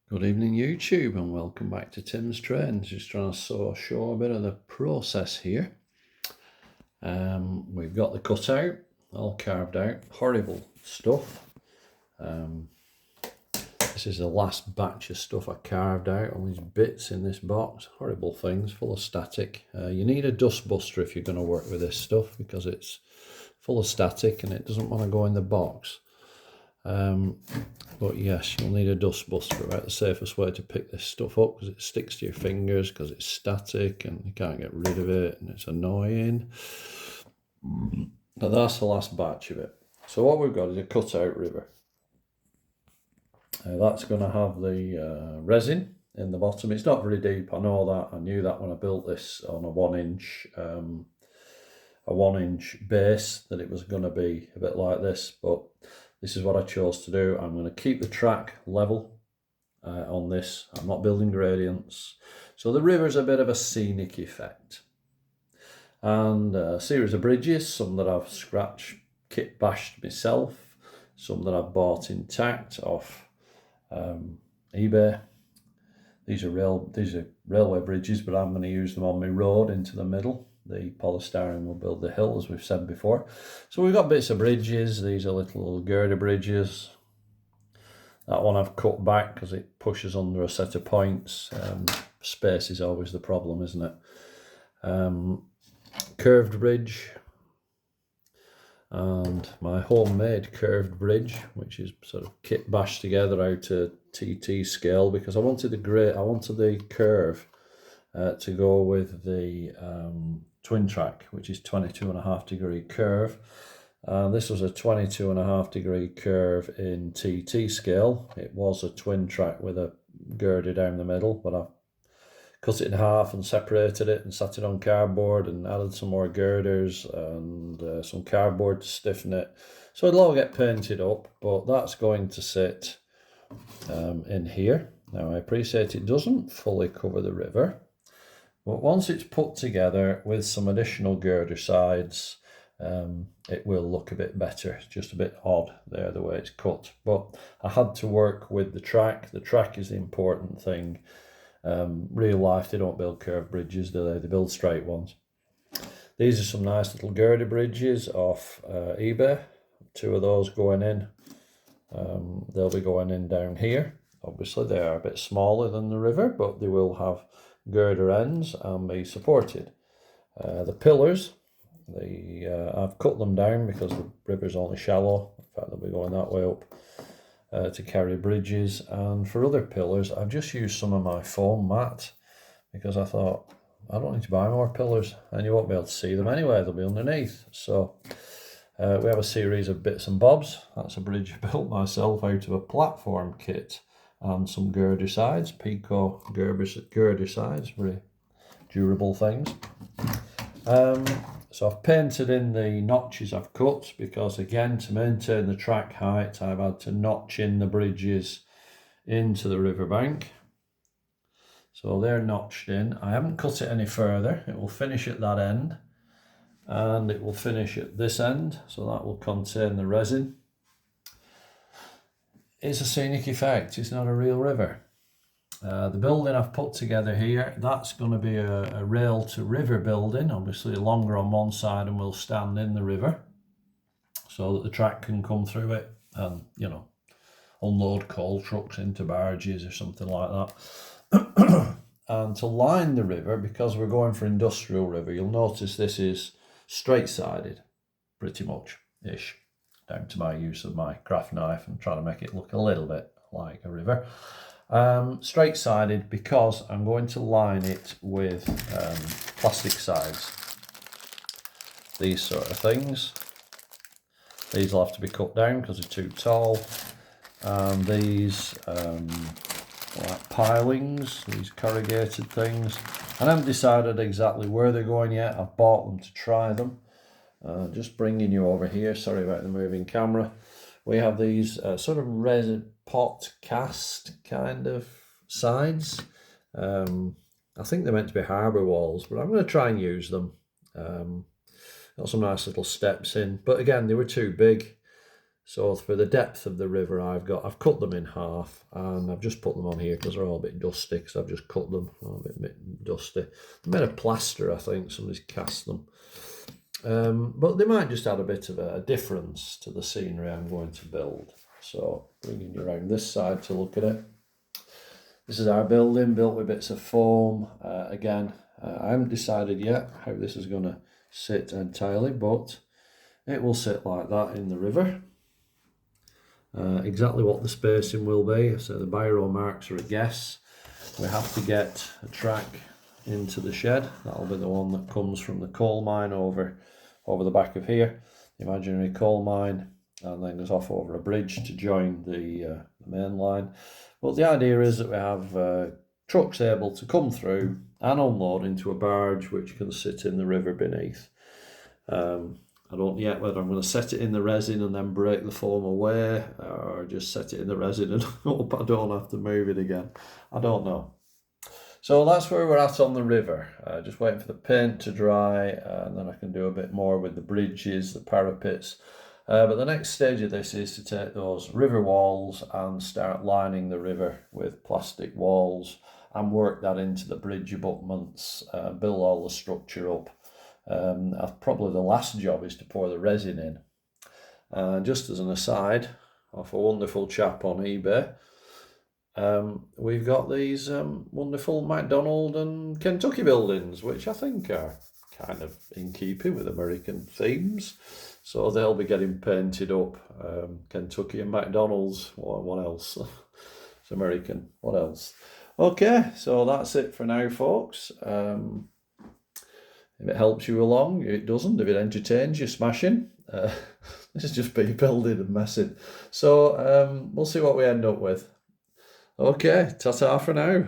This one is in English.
Good evening YouTube and welcome back to TimsTrains. Just trying to show a bit of the process here. We've got the cutout all carved out, horrible stuff. This is the last batch of stuff I carved out, all these bits in this box, horrible things, full of static. You need a dust buster if you're going to work with this stuff because it's full of static and it doesn't want to go in the box. But yes, you'll need a dust buster. About the safest way to pick this stuff up because it sticks to your fingers because it's static and you can't get rid of it and it's annoying. But that's the last batch of it. So what we've got is a cutout river. That's going to have the resin in the bottom. It's not very deep, I know that. I knew that when I built this on a 1-inch base, that it was going to be a bit like this, but this is what I chose to do. I'm going to keep the track level on this. I'm not building gradients. So the river's a bit of a scenic effect. And a series of bridges, some that I've scratched, kit bashed myself, some that I've bought intact off eBay. These are railway bridges, but I'm going to use them on my road into the middle. The polystyrene will build the hill, as we've said before. So we've got bits of bridges. These are little girder bridges. That one I've cut back because it pushes under a set of points. Space is always the problem, isn't it? Curved bridge. And my homemade curved bridge, which is sort of kit bashed together out of TT scale because I wanted the curve to go with the twin track, which is 22.5 degree curve. This was a 22.5 degree curve in TT scale. It was a twin track with a girder down the middle, but I cut it in half and separated it and sat it on cardboard and added some more girders and some cardboard to stiffen it. So it'll all get painted up, but that's going to sit in here. Now I appreciate it doesn't fully cover the river, but once it's put together with some additional girder sides, it will look a bit better. It's just a bit odd there the way it's cut, but I had to work with the track. The track is the important thing. Real life, they don't build curved bridges, do they? They build straight ones. These are some nice little girder bridges off eBay. 2 of those going in. They'll be going in down here. Obviously, they are a bit smaller than the river, but they will have girder ends and be supported. The pillars, I've cut them down because the river's only shallow. In fact, they'll be going that way up. To carry bridges, and for other pillars I've just used some of my foam mat because I thought I don't need to buy more pillars and you won't be able to see them anyway, they'll be underneath. So we have a series of bits and bobs. That's a bridge I built myself out of a platform kit and some girder sides, Pico girder sides, very durable things. So I've painted in the notches I've cut because, again, to maintain the track height, I've had to notch in the bridges into the riverbank. So they're notched in. I haven't cut it any further. It will finish at that end and it will finish at this end. So that will contain the resin. It's a scenic effect. It's not a real river. The building I've put together here, that's going to be a rail to river building, obviously longer on one side and will stand in the river so that the track can come through it and, you know, unload coal trucks into barges or something like that. And to line the river, because we're going for industrial river, you'll notice this is straight-sided, pretty much-ish, down to my use of my craft knife and trying to make it look a little bit like a river. Straight-sided because I'm going to line it with plastic sides. These sort of things. These will have to be cut down because they're too tall. And these like pilings, these corrugated things. I haven't decided exactly where they're going yet. I've bought them to try them. Just bringing you over here. Sorry about the moving camera. We have these sort of resin pot cast kind of sides. I think they're meant to be harbour walls, but I'm going to try and use them. Got some nice little steps in, but again, they were too big. So for the depth of the river, I've cut them in half, and I've just put them on here because they're all a bit dusty, because I've just cut them a bit dusty. They're made of plaster, I think. Somebody's cast them. But they might just add a bit of a difference to the scenery I'm going to build. So bringing you around this side to look at it. This is our building, built with bits of foam. Again, I haven't decided yet how this is going to sit entirely, but it will sit like that in the river. Exactly what the spacing will be, so the biro marks are a guess. We have to get a track into the shed. That'll be the one that comes from the coal mine over the back of here, the imaginary coal mine, and then goes off over a bridge to join the main line. But the idea is that we have trucks able to come through and unload into a barge which can sit in the river beneath. I don't know yet whether I'm going to set it in the resin and then break the foam away, or just set it in the resin and hope I don't have to move it again. I don't know. So that's where we're at on the river. Just waiting for the paint to dry, and then I can do a bit more with the bridges, the parapets. But the next stage of this is to take those river walls and start lining the river with plastic walls and work that into the bridge abutments, build all the structure up. Probably the last job is to pour the resin in. Just as an aside, off a wonderful chap on eBay, we've got these wonderful McDonald and Kentucky buildings, which I think are kind of in keeping with American themes. So they'll be getting painted up. Kentucky and McDonald's. What else? It's American. What else? Okay, so that's it for now, folks. If it helps you along, it doesn't. If it entertains you, smashing. This is just me building and messing. So we'll see what we end up with. Okay, ta-ta for now.